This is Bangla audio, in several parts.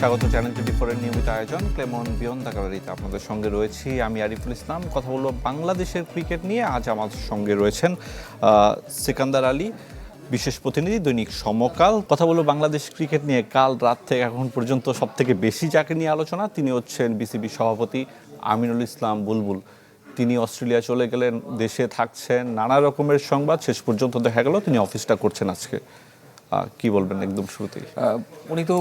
স্বাগত চ্যানেল 24 এর নিয়মিত আয়োজন ক্লেমন বিয়ন্ড দ্য গ্যালারিতে আপনাদের সঙ্গে রয়েছি আমি আরিফুল ইসলাম। কথা বলবো বাংলাদেশের ক্রিকেট নিয়ে। আজ আমাদের সঙ্গে রয়েছেন সিকান্দার আলী, বিশেষ প্রতিনিধি দৈনিক সমকাল। কথা বলবো বাংলাদেশ ক্রিকেট নিয়ে। কাল রাত থেকে এখন পর্যন্ত সবথেকে বেশি যাকে নিয়ে আলোচনা তিনি হচ্ছেন বিসিবি সভাপতি আমিনুল ইসলাম বুলবুল। তিনি অস্ট্রেলিয়া চলে গেলেন, দেশে থাকছেন, নানা রকমের সংবাদ। শেষ পর্যন্ত দেখা গেল তিনি অফিসটা করছেন আজকে। কি বলবেন একদম শুরুতেই? উনি তো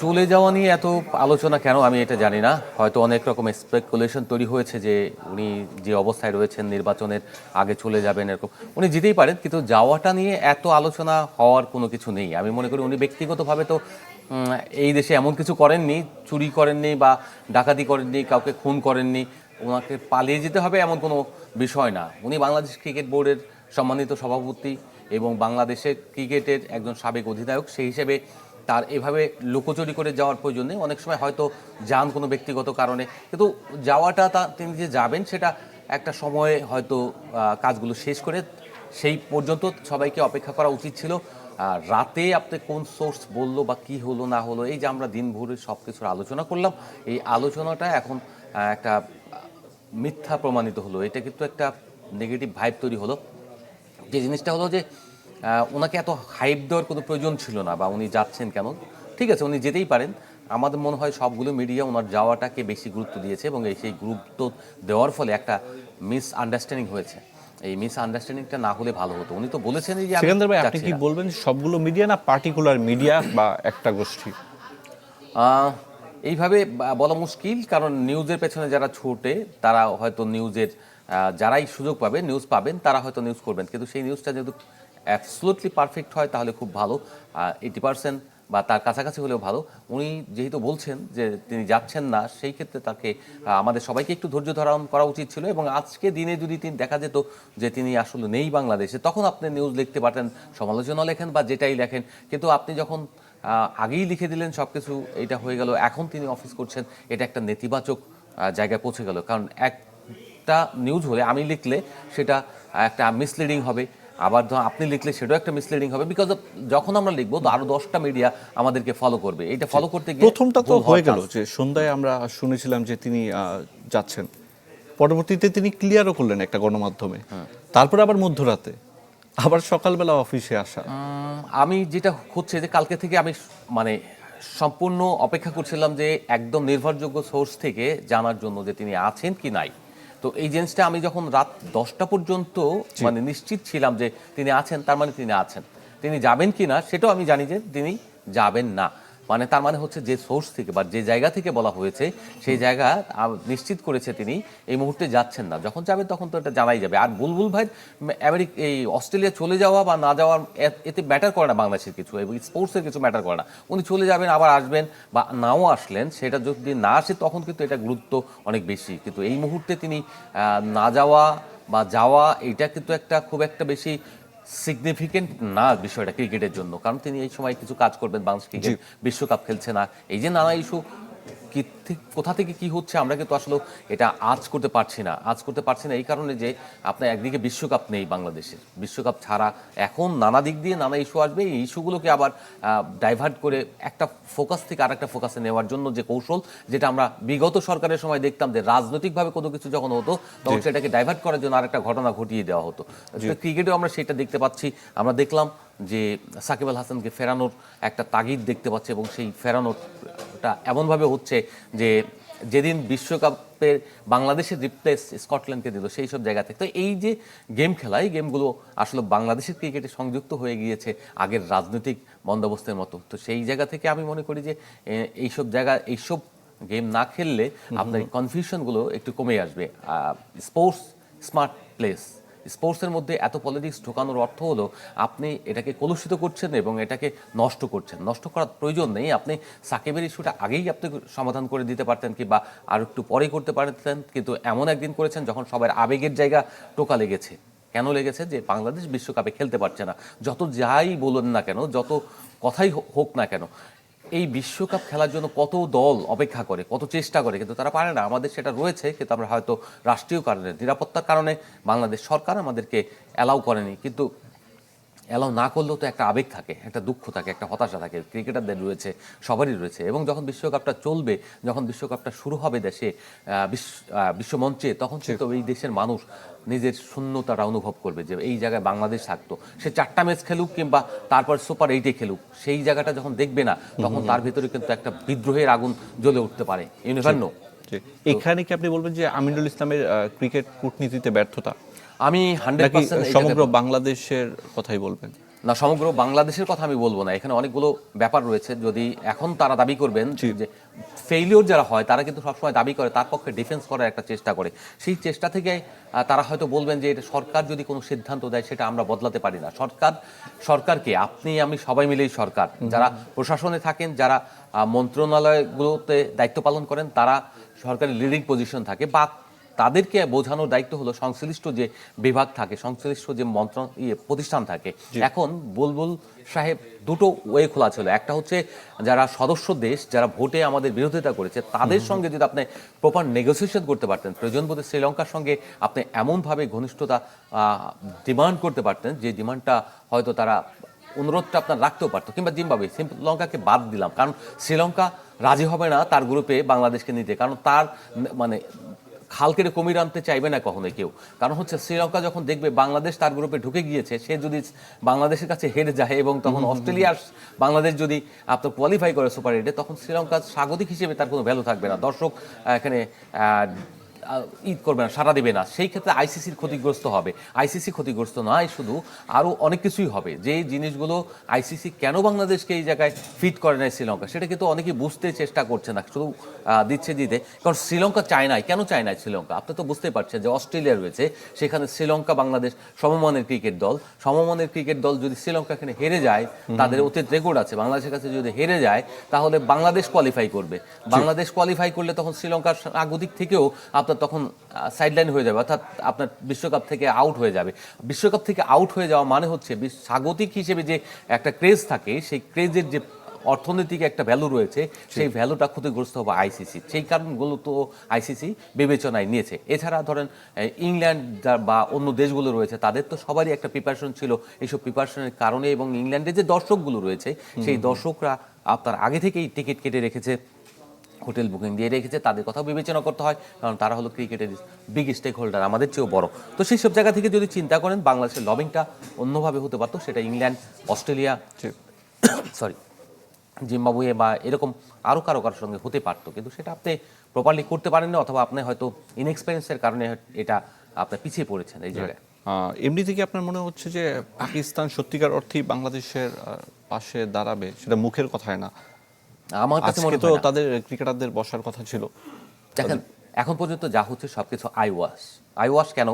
চলে যাওয়া নিয়ে এত আলোচনা কেন আমি এটা জানি না। হয়তো অনেক রকম স্পেকুলেশন তৈরি হয়েছে যে উনি যে অবস্থায় রয়েছেন নির্বাচনের আগে চলে যাবেন এরকম। উনি যেতেই পারেন, কিন্তু যাওয়াটা নিয়ে এত আলোচনা হওয়ার কোনো কিছু নেই। আমি মনে করি উনি ব্যক্তিগতভাবে তো এই দেশে এমন কিছু করেননি, চুরি করেননি বা ডাকাতি করেননি, কাউকে খুন করেননি। ওনাকে পালিয়ে যেতে হবে এমন কোনো বিষয় না। উনি বাংলাদেশ ক্রিকেট বোর্ডের সম্মানিত সভাপতি এবং বাংলাদেশের ক্রিকেটের একজন সাবেক অধিনায়ক। সেই হিসেবে তার এভাবে লুকোচুরি করে যাওয়ার প্রয়োজন নেই। অনেক সময় হয়তো যান কোনো ব্যক্তিগত কারণে, কিন্তু যাওয়াটা তিনি যে যাবেন সেটা একটা সময়ে হয়তো কাজগুলো শেষ করে সেই পর্যন্ত সবাইকে অপেক্ষা করা উচিত ছিল। রাতে আপনি কোন সোর্স বললো বা কি হলো না হলো, এই যে আমরা দিন ভোরে সব কিছুর আলোচনা করলাম, এই আলোচনাটা এখন একটা মিথ্যা প্রমাণিত হলো। এটা কিন্তু একটা নেগেটিভ ভাইব তৈরি হলো। যে জিনিসটা হলো যে ওনাকে এত হাইপ দেওয়ার কোনো প্রয়োজন ছিল না, বা উনি যাচ্ছেন কেন। ঠিক আছে, উনি যেতেই পারেন। আমাদের মনে হয় সবগুলো মিডিয়া ওনার যাওয়াটাকে বেশি গুরুত্ব দিয়েছে এবং সেই গুরুত্ব দেওয়ার ফলে একটা মিস আন্ডারস্ট্যান্ডিং হয়েছে। এই মিস আন্ডারস্ট্যান্ডিংটা না হলে ভালো হতো। উনি তো বলেছেন যে সিকান্দার ভাই, আপনি কি বলবেন সবগুলো মিডিয়া না পার্টিকুলার মিডিয়া বা একটা গোষ্ঠী? এইভাবে বলা মুশকিল, কারণ নিউজের পেছনে যারা ছোটে তারা হয়তো নিউজের যারাই সুযোগ পাবে নিউজ পাবেন, তারা হয়তো নিউজ করবেন। কিন্তু সেই নিউজটা যেহেতু অ্যাবসলুটলি পারফেক্ট হয় তাহলে খুব ভালো, 80% বা তার কাছাকাছি হলেও ভালো। উনি যেহেতু বলছেন যে তিনি যাচ্ছেন না, সেই ক্ষেত্রে তাকে আমাদের সবাইকে একটু ধৈর্য ধারণ করা উচিত ছিল। এবং আজকে দিনে যদি তিনি দেখা যেত যে তিনি আসলে নেই বাংলাদেশে, তখন আপনি নিউজ লিখতে পারতেন, সমালোচনা লেখেন বা যেটাই লেখেন। কিন্তু আপনি যখন আগেই লিখে দিলেন সব কিছু, এটা হয়ে গেল, এখন তিনি অফিস করছেন, এটা একটা নেতিবাচক জায়গায় পৌঁছে গেল। কারণ একটা নিউজ হলে আমি লিখলে সেটা একটা মিসলিডিং হবে, আবার আপনি লিখলে সেটাও একটা মিসলিডিং হবে। বিকজ যখন আমরা লিখবো তো আরো 10টা মিডিয়া আমাদেরকে ফলো করবে। এটা ফলো করতে গিয়ে প্রথমটা তো হয়ে গেল যে সন্ধ্যায় আমরা শুনেছিলাম যে তিনি যাচ্ছেন, পরবর্তীতে তিনি ক্লিয়ারও করলেন একটা গণমাধ্যমে, তারপরে আবার মধ্যরাতে, আবার সকালবেলা অফিসে আসা। আমি যেটা হচ্ছে যে কালকে থেকে আমি মানে সম্পূর্ণ অপেক্ষা করছিলাম যে একদম নির্ভরযোগ্য সোর্স থেকে জানার জন্য যে তিনি আছেন কি নাই। তো এই জিনিসটা আমি যখন রাত 10টা পর্যন্ত মানে নিশ্চিত ছিলাম যে তিনি আছেন, তার মানে তিনি আছেন। তিনি যাবেন কি না সেটাও আমি জানি যে তিনি যাবেন না। মানে তার মানে হচ্ছে যে সোর্স থেকে বা যে জায়গা থেকে বলা হয়েছে সেই জায়গা নিশ্চিত করেছে তিনি এই মুহূর্তে যাচ্ছেন না। যখন যাবেন তখন তো এটা জানাই যাবে। আর বুলবুল ভাই এই অস্ট্রেলিয়া চলে যাওয়া বা না যাওয়ার এতে ম্যাটার করে না বাংলাদেশের কিছু, এবং স্পোর্টসের কিছু ম্যাটার করে না। উনি চলে যাবেন আবার আসবেন বা নাও আসলেন, সেটা যদি না আসে তখন কিন্তু এটা গুরুত্ব অনেক বেশি। কিন্তু এই মুহূর্তে তিনি না যাওয়া বা যাওয়া, এটা কিন্তু একটা খুব একটা বেশি সিগনিফিকেন্ট না বিষয়টা ক্রিকেটের জন্য। কারণ তিনি এই সময় কিছু কাজ করবেন, বাংলাদেশ ক্রিকেট বিশ্বকাপ খেলছে না, এই যে নানা ইস্যু কোথা থেকে কি হচ্ছে আমরা কিন্তু আসলে এটা আজ করতে পারছি না। এই কারণে যে আপনার একদিকে বিশ্বকাপ নেই বাংলাদেশের, বিশ্বকাপ ছাড়া এখন নানা দিক দিয়ে নানা ইস্যু আসবে। এই ইস্যুগুলোকে আবার ডাইভার্ট করে একটা ফোকাস থেকে আর একটা ফোকাসে নেওয়ার জন্য যে কৌশল, যেটা আমরা বিগত সরকারের সময় দেখতাম যে রাজনৈতিকভাবে কোনো কিছু যখন হতো তখন সেটাকে ডাইভার্ট করার জন্য আরেকটা ঘটনা ঘটিয়ে দেওয়া হতো। ক্রিকেটেও আমরা সেটা দেখতে পাচ্ছি। আমরা দেখলাম যে সাকিব আল হাসানকে ফেরানোর একটা তাগিদ দেখতে পাচ্ছে, এবং সেই ফেরানোটা এমনভাবে হচ্ছে যে যেদিন বিশ্বকাপের বাংলাদেশের রিপ্লেস স্কটল্যান্ডকে দিল সেই সব জায়গা থেকে। তো এই যে গেম খেলা, এই গেমগুলো আসলে বাংলাদেশের ক্রিকেটে সংযুক্ত হয়ে গিয়েছে আগের রাজনৈতিক বন্দোবস্তের মতো। তো সেই জায়গা থেকে আমি মনে করি যে এইসব গেম না খেললে আপনার কনফিউশনগুলো একটু কমে আসবে। স্পোর্টস স্মার্ট প্লেস, স্পোর্টসের মধ্যে এত পলিটিক্স ঢোকানোর অর্থ হলো আপনি এটাকে কলুষিত করছেন এবং এটাকে নষ্ট করছেন। নষ্ট করার প্রয়োজন নেই। আপনি সাকিবের ইস্যুটা আগেই আপনি সমাধান করে দিতে পারতেন, কিংবা আর একটু পরে করতে পারতেন, কিন্তু এমন একদিন করেছেন যখন সবার আবেগের জায়গা টোকা লেগেছে। কেন লেগেছে? যে বাংলাদেশ বিশ্বকাপে খেলতে পারছে না। যত যাই বলুন না কেন, যত কথাই হোক না কেন, এই বিশ্বকাপ খেলার জন্য কত দল অপেক্ষা করে, কত চেষ্টা করে, কিন্তু তারা পারে না। আমাদের সেটা রয়েছে, কিন্তু আমরা হয়তো রাষ্ট্রীয় কারণে, নিরাপত্তার কারণে বাংলাদেশ সরকার আমাদেরকে অ্যালাউ করেনি। কিন্তু অ্যালাউ না করলেও তো একটা আবেগ থাকে, একটা দুঃখ থাকে, একটা হতাশা থাকে, ক্রিকেটারদের রয়েছে, সবারই রয়েছে। এবং যখন বিশ্বকাপটা চলবে, যখন বিশ্বকাপটা শুরু হবে দেশে, বিশ্বমঞ্চে, তখন কিন্তু এই দেশের মানুষ নিজের শূন্যতাটা অনুভব করবে যে এই জায়গায় বাংলাদেশ থাকতো। সে 4টা ম্যাচ খেলুক কিংবা তারপর সুপার 8-এ খেলুক, সেই জায়গাটা যখন দেখবে না, তখন তার ভিতরে কিন্তু একটা বিদ্রোহের আগুন জ্বলে উঠতে পারে। You never know. এখানে কি আপনি বলবেন যে আমিনুল ইসলামের ক্রিকেট কূটনীতিতে ব্যর্থতা, আমি নাকি 100% সমগ্র বাংলাদেশের কথাই বলবেন? না, সমগ্র বাংলাদেশের কথা আমি বলবো না, এখানে অনেকগুলো ব্যাপার রয়েছে। যদি এখন তারা দাবি করবেন যে ফেইলিওর যারা হয়, তারা কিন্তু সবসময় দাবি করে তার পক্ষে ডিফেন্স করার একটা চেষ্টা করে। সেই চেষ্টা থেকে তারা হয়তো বলবেন যে এটা সরকার যদি কোনো সিদ্ধান্ত দেয় সেটা আমরা বদলাতে পারি না। সরকারকে আপনি আমি সবাই মিলেই সরকার। যারা প্রশাসনে থাকেন, যারা মন্ত্রণালয়গুলোতে দায়িত্ব পালন করেন, তারা সরকারের লিডিং পজিশন থাকে, বা তাদেরকে বোঝানোর দায়িত্ব হলো সংশ্লিষ্ট যে বিভাগ থাকে, সংশ্লিষ্ট যে প্রতিষ্ঠান থাকে। এখন বুলবুল সাহেব দুটো ওয়ে খোলা ছিল। একটা হচ্ছে যারা সদস্য দেশ, যারা ভোটে আমাদের বিরোধিতা করেছে, তাদের সঙ্গে যদি আপনি প্রপার নেগোসিয়েশন করতে পারতেন, প্রয়োজন বোধে শ্রীলঙ্কার সঙ্গে আপনি এমনভাবে ঘনিষ্ঠতা ডিমান্ড করতে পারতেন যে ডিমান্ডটা হয়তো তারা অনুরোধটা আপনার রাখতেও পারতো, কিংবা জিম্বাবুয়ে, শ্রীলঙ্কাকে বাদ দিলাম, কারণ শ্রীলঙ্কা রাজি হবে না তার গ্রুপে বাংলাদেশকে নিতে, কারণ তার মানে খাল কেটে কুমির আনতে চাইবে না কখনোই কেউ। কারণ হচ্ছে শ্রীলঙ্কা যখন দেখবে বাংলাদেশ তার গ্রুপে ঢুকে গিয়েছে, সে যদি বাংলাদেশের কাছে হেরে যায় এবং তখন অস্ট্রেলিয়ার বাংলাদেশ যদি আপনার কোয়ালিফাই করে সুপার 8-এ, তখন শ্রীলঙ্কার স্বাগতিক হিসেবে তার কোনো ভ্যালু থাকবে না। দর্শক এখানে ঈদ করবে না, সাড়া দেবে না। সেই ক্ষেত্রে আইসিসির ক্ষতিগ্রস্ত হবে। আইসিসি ক্ষতিগ্রস্ত নয় শুধু, আরও অনেক কিছুই হবে। যে জিনিসগুলো আইসিসি কেন বাংলাদেশকে এই জায়গায় ফিট করে নেয় শ্রীলঙ্কা, সেটা কিন্তু অনেকেই বুঝতে চেষ্টা করছে না, শুধু দিচ্ছে দিতে। কারণ শ্রীলঙ্কা চায় নাই। কেন চায় নাই শ্রীলঙ্কা? আপনি তো বুঝতেই পারছেন যে অস্ট্রেলিয়া রয়েছে, সেখানে শ্রীলঙ্কা বাংলাদেশ সমমানের ক্রিকেট দল। সমমানের ক্রিকেট দল যদি শ্রীলঙ্কা এখানে হেরে যায়, তাদের অতীত রেকর্ড আছে, বাংলাদেশের কাছে যদি হেরে যায়, তাহলে বাংলাদেশ কোয়ালিফাই করবে। বাংলাদেশ কোয়ালিফাই করলে তখন শ্রীলঙ্কার স্বাগতিক থেকেও আপনার তখন সাইডলাইন হয়ে যাবে, অর্থাৎ আপনার বিশ্বকাপ থেকে আউট হয়ে যাবে। বিশ্বকাপ থেকে আউট হয়ে যাওয়া মানে হচ্ছে স্বাগতিক হিসেবে যে একটা ক্রেজ থাকে, সেই ক্রেজের যে অর্থনৈতিক একটা ভ্যালু রয়েছে, সেই ভ্যালুটা ক্ষতিগ্রস্ত হবে আইসিসি। সেই কারণগুলো তো আইসিসি বিবেচনায় নিয়েছে। এছাড়া ধরেন ইংল্যান্ড বা অন্য দেশগুলো রয়েছে, তাদের তো সবারই একটা প্রিপারেশন ছিল। এইসব প্রিপারেশনের কারণে, এবং ইংল্যান্ডের যে দর্শকগুলো রয়েছে, সেই দর্শকরা আপনার আগে থেকেই টিকিট কেটে রেখেছে, হোটেল বুকিং দিয়ে রেখেছে, তাদের কথাও বিবেচনা করতে হয়, কারণ তারা হলো ক্রিকেটের বিগ স্টেক হোল্ডার, আমাদের চেয়েও বড়। তো সেই সব জায়গা থেকে যদি চিন্তা করেন, বাংলাদেশের লবিংটা অন্যভাবে হতে পারতো। সেটা ইংল্যান্ড, অস্ট্রেলিয়া, সরি জিম্বাবুয়ে বা এরকম আরও কারোর সঙ্গে হতে পারতো, কিন্তু সেটা আপনি প্রপারলি করতে পারেননি, অথবা আপনি হয়তো ইনএক্সপিরিয়েন্সের কারণে এটা আপনি পিছিয়ে পড়েছেন এই জায়গায়। এমনি থেকে আপনার মনে হচ্ছে যে পাকিস্তান সত্যিকার অর্থেই বাংলাদেশের পাশে দাঁড়াবে? সেটা মুখের কথায় না, আমার কাছে মনে হয় তো না। তাদের ক্রিকেটারদের বসার কথা ছিল। দেখেন, এখন পর্যন্ত যা হচ্ছে সবকিছু আইওয়াশ কেন?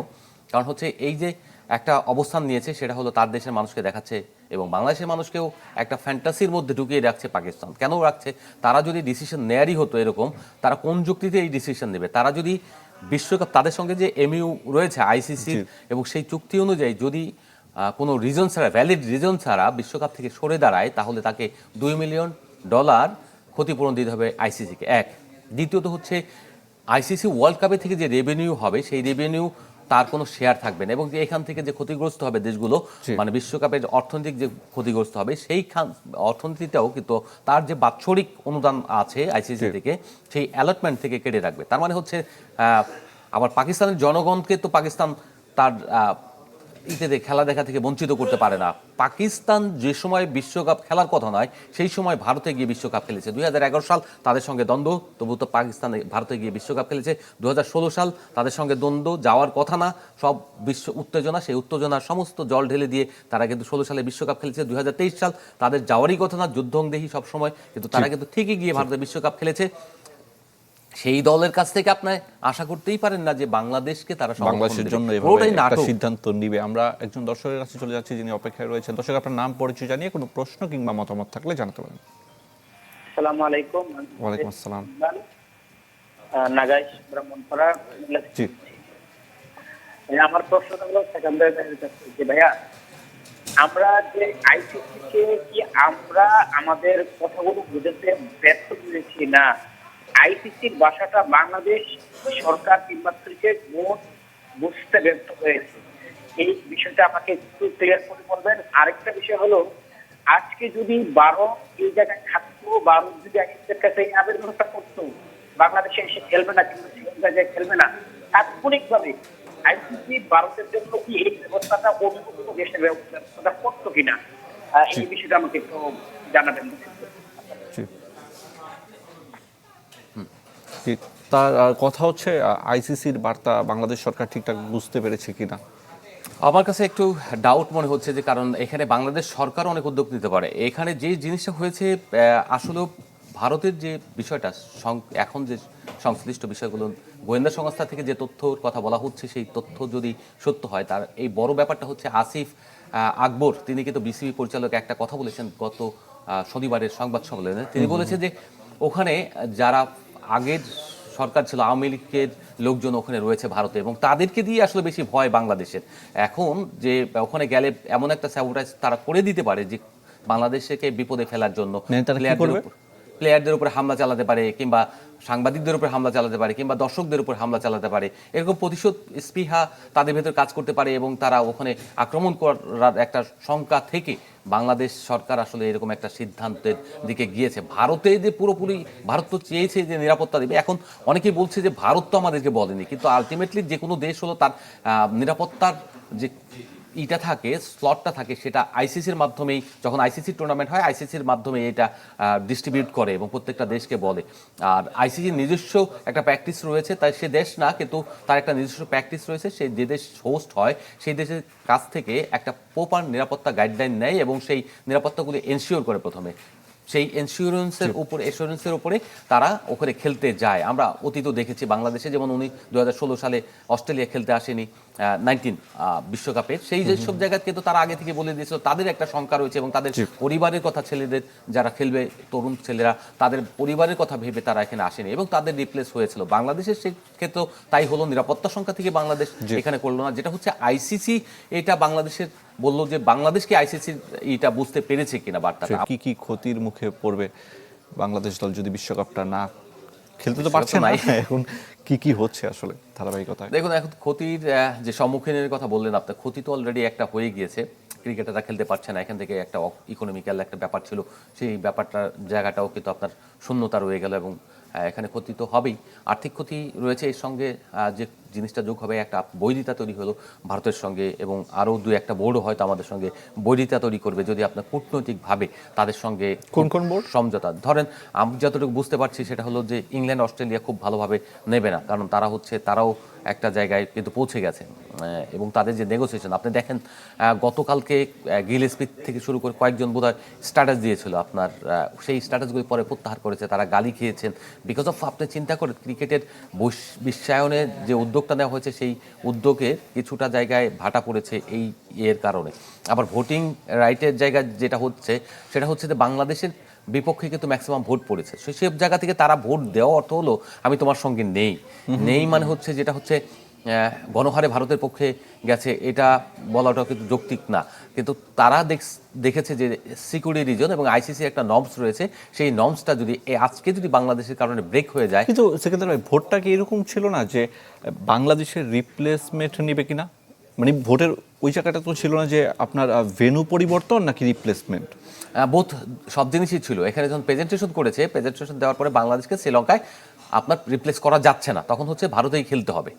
কারণ হচ্ছে এই যে একটা অবস্থান নিয়েছে, সেটা হলো তার দেশের মানুষকে দেখাচ্ছে, এবং বাংলাদেশের মানুষকেও একটা ফ্যান্টাসির মধ্যে ঢুকিয়ে রাখছে পাকিস্তান। কেন রাখছে? তারা যদি ডিসিশন নেয়ারই হতো এরকম, তারা কোন যুক্তিতে এই ডিসিশন নেবে? তারা যদি বিশ্বকাপ, তাদের সঙ্গে যে এমইউ রয়েছে আইসিসির, এবং সেই চুক্তি অনুযায়ী যদি কোনো রিজন ছাড়া, ভ্যালিড রিজন ছাড়া বিশ্বকাপ থেকে সরে দাঁড়ায়, তাহলে তাকে $2 মিলিয়ন ক্ষতিপূরণ দিতে হবে আইসিসিকে। এক, দ্বিতীয়ত হচ্ছে আইসিসি ওয়ার্ল্ড কাপে থেকে যে রেভিনিউ হবে, সেই রেভিনিউ তার কোনো শেয়ার থাকবে না, এবং যে এখান থেকে যে ক্ষতিগ্রস্ত হবে দেশগুলো, মানে বিশ্বকাপের অর্থনৈতিক যে ক্ষতিগ্রস্ত হবে, সেই অর্থনীতিটাও কিন্তু তার যে বাৎসরিক অনুদান আছে আইসিসি থেকে, সেই অ্যালটমেন্ট থেকে কেটে রাখবে। তার মানে হচ্ছে আবার পাকিস্তানের জনগণকে তো পাকিস্তান তার খেলা দেখা থেকে বঞ্চিত করতে পারে না। পাকিস্তান যে সময় বিশ্বকাপ খেলার কথা নয়, সেই সময় ভারতে গিয়ে বিশ্বকাপ খেলেছে। 2011 সাল তাদের সঙ্গে দ্বন্দ্ব, তবু তো পাকিস্তান ভারতে গিয়ে বিশ্বকাপ খেলেছে। 2016 সাল তাদের সঙ্গে দ্বন্দ্ব, যাওয়ার কথা না, সব বিশ্ব উত্তেজনা, সেই উত্তেজনার সমস্ত জল ঢেলে দিয়ে তারা কিন্তু 16 সালে বিশ্বকাপ খেলেছে। 2023 সাল তাদের যাওয়ারই কথা না, যুদ্ধংদেহী সবসময়, কিন্তু তারা কিন্তু ঠিকই গিয়ে ভারতে বিশ্বকাপ খেলেছে। সেই দলের কাছ থেকে আপনি আশা করতেই পারেন না যে বাংলাদেশকে তারা বাংলাদেশের জন্য এভাবে একটা সিদ্ধান্ত নিবে। আমরা একজন দর্শকের কাছে চলে যাচ্ছি, যিনি অপেক্ষায় রয়েছেন। দর্শক, আপনার নাম, পরিচয় জানিয়ে কোনো প্রশ্ন কিংবা মতামত থাকলে জানাতে পারেন। আসসালামু আলাইকুম। ওয়ালাইকুম আসসালাম। নাগাইশ ব্রাহ্মণপাড়া। জি, আমার প্রশ্নটা হলো সেকেন্ডারি যে ভাইয়া, আমরা যে আইসিসি কে কি আমরা আমাদের কথাগুলো বুঝতে ব্যর্থ হয়েছি না আইসিসির ভাষাটা বাংলাদেশ সরকার কিংবা ক্রিকেট বোর্ড বুঝতে ব্যর্থ হয়েছে? এই বিষয় বিষয়টা আমাকে একটু ক্লিয়ার করে বলবেন। আরেকটা বিষয় হলো, আজকে যদি 12 এই জায়গায় থাকতো, 12 যদি আইসিসির কাছে এই আবেদনটা করতো বাংলাদেশে এসে খেলবে না কিংবা শ্রীলঙ্কা যায় খেলবে না, তাৎক্ষণিকভাবে আইসিসি ভারতের জন্য কি এই ব্যবস্থাটা অন্য কোনো দেশের ব্যবস্থাটা করতো কিনা, এই বিষয়টা আমাকে একটু জানাবেন। জি। জি, তার কথা হচ্ছে আইসিসির বার্তা বাংলাদেশ সরকার ঠিকঠাক বুঝতে পেরেছে কিনা। আমার কাছে একটু ডাউট মনে হচ্ছে, যে কারণ এখানে বাংলাদেশ সরকার অনেক উদ্যোগ নিতে পারে। এখানে যে জিনিসটা হয়েছে, আসলে ভারতের যে বিষয়টা এখন যে সংশ্লিষ্ট বিষয়গুলো গোয়েন্দা সংস্থা থেকে যে তথ্যর কথা বলা হচ্ছে, সেই তথ্য যদি সত্য হয়, তার এই বড় ব্যাপারটা হচ্ছে আসিফ আকবর তিনি কিন্তু বিসিবি পরিচালক একটা কথা বলেছেন গত শনিবারের সংবাদ সম্মেলনে। তিনি বলেছেন যে ওখানে যারা আগের সরকার ছিল, আওয়ামী লীগের লোকজন ওখানে রয়েছে ভারতে, এবং তাদেরকে দিয়ে আসলে বেশি ভয় বাংলাদেশের। এখন যে ওখানে গেলে এমন একটা স্যাবোটাইজ তারা করে দিতে পারে যে বাংলাদেশকে বিপদে ফেলার জন্য প্লেয়ারদের উপরে হামলা চালাতে পারে, কিংবা সাংবাদিকদের উপর হামলা চালাতে পারে, কিংবা দর্শকদের উপর হামলা চালাতে পারে। এরকম প্রতিশোধ স্পৃহা তাদের ভেতর কাজ করতে পারে, এবং তারা ওখানে আক্রমণ করার একটা শঙ্কা থেকে বাংলাদেশ সরকার আসলে এরকম একটা সিদ্ধান্তের দিকে গিয়েছে। ভারতে যে পুরোপুরি ভারত তো চেয়েছে যে নিরাপত্তা দেবে। এখন অনেকেই বলছে যে ভারত তো আমাদেরকে বলেনি, কিন্তু আলটিমেটলি যে কোনো দেশ হলো তার নিরাপত্তার যে ইটা থাকে, স্লটটা থাকে, সেটা আইসিসির মাধ্যমেই, যখন আইসিসি টুর্নামেন্ট হয় আইসিসির মাধ্যমে এটা ডিস্ট্রিবিউট করে এবং প্রত্যেকটা দেশকে বলে। আর আইসিসির নিজস্ব একটা প্র্যাকটিস রয়েছে, তাই সে দেশ না, কিন্তু তার একটা নিজস্ব প্র্যাকটিস রয়েছে। সেই যে দেশ হোস্ট হয় সেই দেশের কাছ থেকে একটা প্রপার নিরাপত্তা গাইডলাইন নেয় এবং সেই নিরাপত্তাগুলি এনশিওর করে প্রথমে। সেই এসিওরেন্সের উপরে তারা ওখানে খেলতে যায়। আমরা অতীতও দেখেছি বাংলাদেশে, যেমন উনি 2016 সালে অস্ট্রেলিয়া খেলতে আসেনি 19 বিশ্বকাপের, সেই যেসব জায়গায় কিন্তু তারা আগে থেকে বলে দিয়েছিল তাদের একটা শঙ্কা রয়েছে, এবং তাদের পরিবারের কথা, ছেলেদের যারা খেলবে, তরুণ ছেলেরা, তাদের পরিবারের কথা ভেবে তারা এখানে আসেনি এবং তাদের রিপ্লেস হয়েছিল। বাংলাদেশের সেই ক্ষেত্রেও তাই হলো, নিরাপত্তা সংখ্যা থেকে বাংলাদেশ এখানে করলো না। যেটা হচ্ছে আইসিসি এটা বাংলাদেশের বললো যে বাংলাদেশকে আইসিসি এটা বুঝতে পেরেছে কিনা বার্তাটা। কি কি ক্ষতির মুখে পড়বে বাংলাদেশ দল যদি বিশ্বকাপটা না খেলতে তো পারছে না, এখন কি কি হচ্ছে আসলে ধারাবাহিকতায়? দেখুন, এখন ক্ষতির যে সম্মুখীনের কথা বললেন আপনার, ক্ষতি তো অলরেডি একটা হয়ে গিয়েছে। ক্রিকেটাররা খেলতে পারছে না, এখান থেকে একটা ইকোনমিক্যাল একটা ব্যাপার ছিল, সেই ব্যাপারটার জায়গাটাও কিন্তু আপনার শূন্যতা রয়ে গেল, এবং এখানে ক্ষতি তো হবেই। আর্থিক ক্ষতি রয়েছে, এর সঙ্গে যে জিনিসটা যোগ হবে, একটা বৈরিতা তৈরি হলো ভারতের সঙ্গে, এবং আরও দু একটা বোর্ডও হয়তো আমাদের সঙ্গে বৈরিতা তৈরি করবে যদি আপনার কূটনৈতিকভাবে তাদের সঙ্গে কোন বোর্ড সমঝোতা ধরেন। আমি যতটুকু বুঝতে পারছি সেটা হলো যে ইংল্যান্ড অস্ট্রেলিয়া খুব ভালোভাবে নেবে না, কারণ তারাও একটা জায়গায় কিন্তু পৌঁছে গেছে, এবং তাদের যে নেগোসিয়েশন আপনি দেখেন, গতকালকে গিল স্মিথ থেকে শুরু করে কয়েকজন বোধহয় স্ট্যাটাস দিয়েছিল আপনার, সেই স্ট্যাটাসগুলি পরে প্রত্যাহার করেছে, তারা গালি খেয়েছেন বিকজ অফ, আপনি চিন্তা করেন ক্রিকেটের বিশ্বায়নের যে উদ্যোগটা নেওয়া হয়েছে, সেই উদ্যোগের কিছুটা জায়গায় ভাটা পড়েছে এই এর কারণে। আবার ভোটিং রাইটের জায়গা যেটা হচ্ছে, সেটা হচ্ছে যে বাংলাদেশের বিপক্ষে কিন্তু ম্যাক্সিমাম ভোট পড়েছে, সেই জায়গা থেকে তারা ভোট দেওয়া অর্থ হলো আমি তোমার সঙ্গে নেই মানে হচ্ছে, যেটা হচ্ছে গণহারে ভারতের পক্ষে গেছে, এটা বলাটাও কিন্তু যৌক্তিক না। কিন্তু তারা দেখেছে যে সিকিউরিটি রিজন এবং আইসিসির একটা নর্মস রয়েছে, সেই নর্মসটা যদি আজকে যদি বাংলাদেশের কারণে ব্রেক হয়ে যায়। কিন্তু সেক্ষেত্রে ভোটটা কি এরকম ছিল না যে বাংলাদেশের রিপ্লেসমেন্ট নেবে কিনা, মানে ভোটের ওই জায়গাটা তো ছিল না যে আপনার ভেন্যু পরিবর্তন নাকি রিপ্লেসমেন্ট? বোথ, সব জিনিসই ছিল। এখানে যখন প্রেজেন্টেশন করেছে, প্রেজেন্টেশন দেওয়ার পরে বাংলাদেশকে শ্রীলঙ্কায় আপনার রিপ্লেস করা যাচ্ছে না, তখন হচ্ছে ভারতেই খেলতে হবে।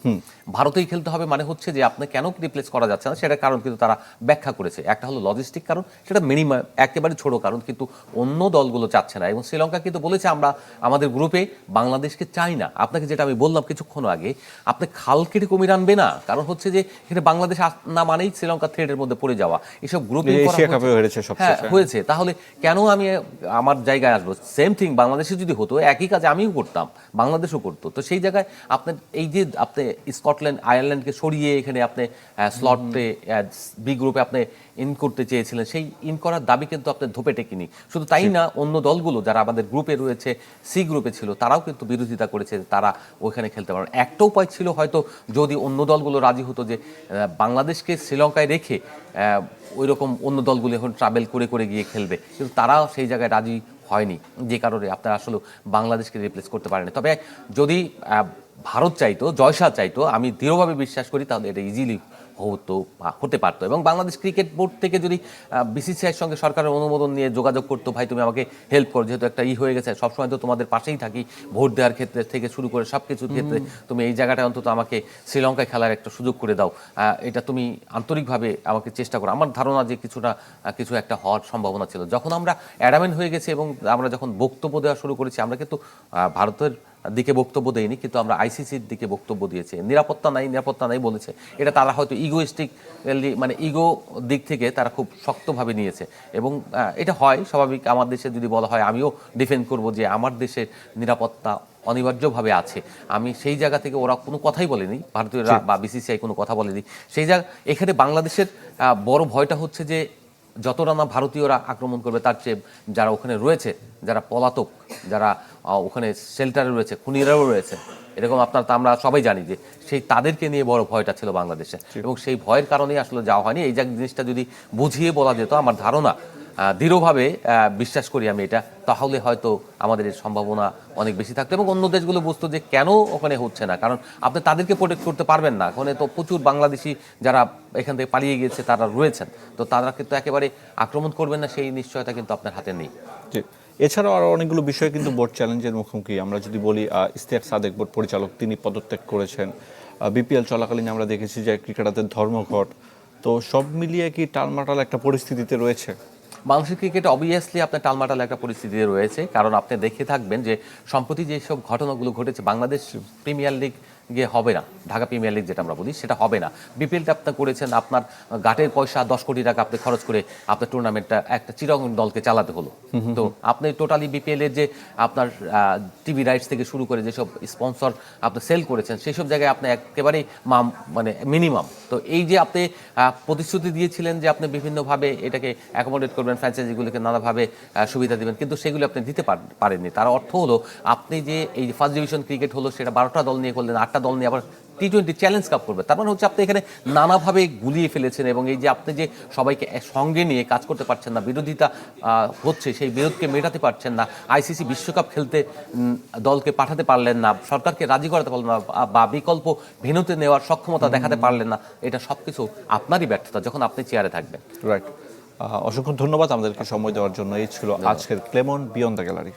ভারতেই খেলতে হবে মানে হচ্ছে যে আপনি কেন রিপ্লেস করা যাচ্ছে না সেটার কারণ কিন্তু তারা ব্যাখ্যা করেছে। একটা হলো লজিস্টিক কারণ, সেটা মিনিমাম একেবারে ছোট কারণ, কিন্তু অন্য দলগুলো চাচ্ছে না। এবং শ্রীলঙ্কা কিন্তু বলেছে আমরা আমাদের গ্রুপে বাংলাদেশকে চাই না। আপনাকে যেটা আমি বললাম কিছুক্ষণ আগে, আপনি খাল কেটে কুমির আনবে না, কারণ হচ্ছে যে এখানে বাংলাদেশ না মানেই শ্রীলঙ্কা থ্রেডের মধ্যে পড়ে যাওয়া। এসব গ্রুপে হয়েছে, তাহলে কেন আমি আমার জায়গায় আসবো? সেম থিং বাংলাদেশে যদি হতো, একই কাজ আমিও করতাম, বাংলাদেশও করতো। তো সেই জায়গায় আপনার এই যে আপনি স্কটল্যান্ড আয়ারল্যান্ডকে সরিয়ে এখানে আপনি স্লটে বি গ্রুপে আপনি ইন করতে চেয়েছিলেন, সেই ইন করার দাবি কিন্তু আপনার ধোপে টেকেনি। শুধু তাই না, অন্য দলগুলো যারা আমাদের গ্রুপে রয়েছে, সি গ্রুপে ছিল, তারাও কিন্তু বিরোধিতা করেছে, তারা ওইখানে খেলতে পারে। একটা উপায় ছিল হয়তো, যদি অন্য দলগুলো রাজি হতো যে বাংলাদেশকে শ্রীলঙ্কায় রেখে ওই রকম অন্য দলগুলো এখন ট্রাভেল করে করে গিয়ে খেলবে, কিন্তু তারাও সেই জায়গায় রাজি হয়নি, যে কারণে আপনারা আসলে বাংলাদেশকে রিপ্লেস করতে পারেনি। তবে যদি ভারত চাইতো, জয়শাহ চাইতো, আমি দৃঢ়ভাবে বিশ্বাস করি তাহলে এটা ইজিলি হতে পারতো। এবং বাংলাদেশ ক্রিকেট বোর্ড থেকে যদি বিসিসিআইয়ের সঙ্গে সরকারের অনুমোদন নিয়ে যোগাযোগ করতো, ভাই তুমি আমাকে হেল্প করো, যেহেতু একটা হয়ে গেছে, সবসময় তো তোমাদের পাশেই থাকি, ভোট দেওয়ার ক্ষেত্রে থেকে শুরু করে সব কিছুর ক্ষেত্রে, তুমি এই জায়গাটা অন্তত আমাকে শ্রীলঙ্কায় খেলার একটা সুযোগ করে দাও, এটা তুমি আন্তরিকভাবে আমাকে চেষ্টা করো। আমার ধারণা যে কিছু একটা হওয়ার সম্ভাবনা ছিল। যখন আমরা অ্যাডামেন্ট হয়ে গেছি এবং আমরা যখন বক্তব্য দেওয়া শুরু করেছি, আমরা কিন্তু ভারতের দিকে বক্তব্য দেয়নি, কিন্তু আমরা আইসিসির দিকে বক্তব্য দিয়েছি। নিরাপত্তা নাই বলেছে, এটা তারা হয়তো ইগোইস্টিকলি মানে ইগো দিক থেকে তারা খুব শক্তভাবে নিয়েছে। এবং এটা হয় স্বাভাবিক, আমার দেশে যদি বলা হয় আমিও ডিফেন্ড করব যে আমার দেশের নিরাপত্তা অনিবার্যভাবে আছে। আমি সেই জায়গা থেকে, ওরা কোনো কথাই বলেনি, ভারতীয়রা বা বিসিসিআই কোনো কথা বলেনি সেই জায়গা। এখানে বাংলাদেশের বড় ভয়টা হচ্ছে যে যতটা না ভারতীয়রা আক্রমণ করবে, তার চেয়ে যারা ওখানে রয়েছে, যারা পলাতক, যারা ওখানে শেল্টারে রয়েছে, খুনিরাও রয়েছে, এরকম আমরা সবাই জানি যে তাদেরকে নিয়ে বড় ভয়টা ছিল বাংলাদেশে। এবং সেই ভয়ের কারণেই আসলে যাওয়া হয়নি। এই জিনিসটা যদি বুঝিয়ে বলা যেত, আমার ধারণা, দৃঢ়ভাবে বিশ্বাস করি আমি এটা, তাহলে হয়তো আমাদের এর সম্ভাবনা অনেক বেশি থাকতো এবং অন্য দেশগুলো বুঝতো যে কেন ওখানে হচ্ছে না। কারণ আপনি তাদেরকে প্রোটেক্ট করতে পারবেন না, ওখানে তো প্রচুর বাংলাদেশি যারা এখান থেকে পালিয়ে গিয়েছে তারা রয়েছেন, তো তারা কিন্তু একেবারে আক্রমণ করবেন না সেই নিশ্চয়তা কিন্তু আপনার হাতে নেই। এছাড়াও আরও অনেকগুলো বিষয় কিন্তু বোর্ড চ্যালেঞ্জের মুখোমুখি। আমরা যদি বলি, ইশতিয়াক সাদেক বোর্ড পরিচালক, তিনি পদত্যাগ করেছেন। বিপিএল চলাকালীন আমরা দেখেছি যে ক্রিকেটারদের ধর্মঘট। তো সব মিলিয়ে কি টালমাটাল একটা পরিস্থিতিতে রয়েছে বাংলাদেশের ক্রিকেট? অবভিয়াসলি আপনার টালমাটাল একটা পরিস্থিতিতে রয়েছে, কারণ আপনি দেখে থাকবেন যে সম্প্রতি যেসব ঘটনাগুলো ঘটেছে, বাংলাদেশ প্রিমিয়ার লিগ গিয়ে হবে না, ঢাকা প্রিমিয়ার লিগ যেটা আমরা বলি সেটা হবে না। বিপিএলটা আপনি করেছেন, আপনার গাটের পয়সা 10 কোটি টাকা আপনি খরচ করে আপনার টুর্নামেন্টটা একটা চিরঙ্গন দলকে চালাতে হলো। তো আপনি টোটালি বিপিএল এর যে আপনার টিভি রাইটস থেকে শুরু করে যেসব স্পন্সর আপনি সেল করেছেন, সেই সব জায়গায় আপনি একেবারেই মানে মিনিমাম। তো এই যে আপনি প্রতিশ্রুতি দিয়েছিলেন যে আপনি বিভিন্নভাবে এটাকে অ্যাকোমোডেট করবেন, ফ্র্যাঞ্চাইজিগুলোকে নানাভাবে সুবিধা দিবেন, কিন্তু সেগুলো আপনি দিতে পারেননি। তার অর্থ হলো আপনি যে এই ফার্স্ট ডিভিশন ক্রিকেট হলো সেটা 12টা দল নিয়ে করলেন, 8টা দল নিয়ে আবার টি20 চ্যালেঞ্জ কাপ করবে। তার মানে হচ্ছে আপনি এখানে নানাভাবে গুলিয়ে ফেলেছেন। এবং এই যে আপনি যে সবাইকে সঙ্গে নিয়ে কাজ করতে পারছেন না, বিরোধিতা হচ্ছে, সেই বিরোধকে মেটাতে পারছেন না, আইসিসি বিশ্বকাপ খেলতে দলকে পাঠাতে পারলেন না, সরকারকে রাজি করাতে পারলেন না, বা বিকল্প ভেন্যুতে নেওয়ার সক্ষমতা দেখাতে পারলেন না, এটা সবকিছু আপনারই ব্যর্থতা যখন আপনি চেয়ারে থাকবেন। রাইট। অসংখ্য ধন্যবাদ আমাদেরকে সময় দেওয়ার জন্য। এই ছিল আজকের ক্লেমন বিয়ন্ড দ্য গ্যালারি।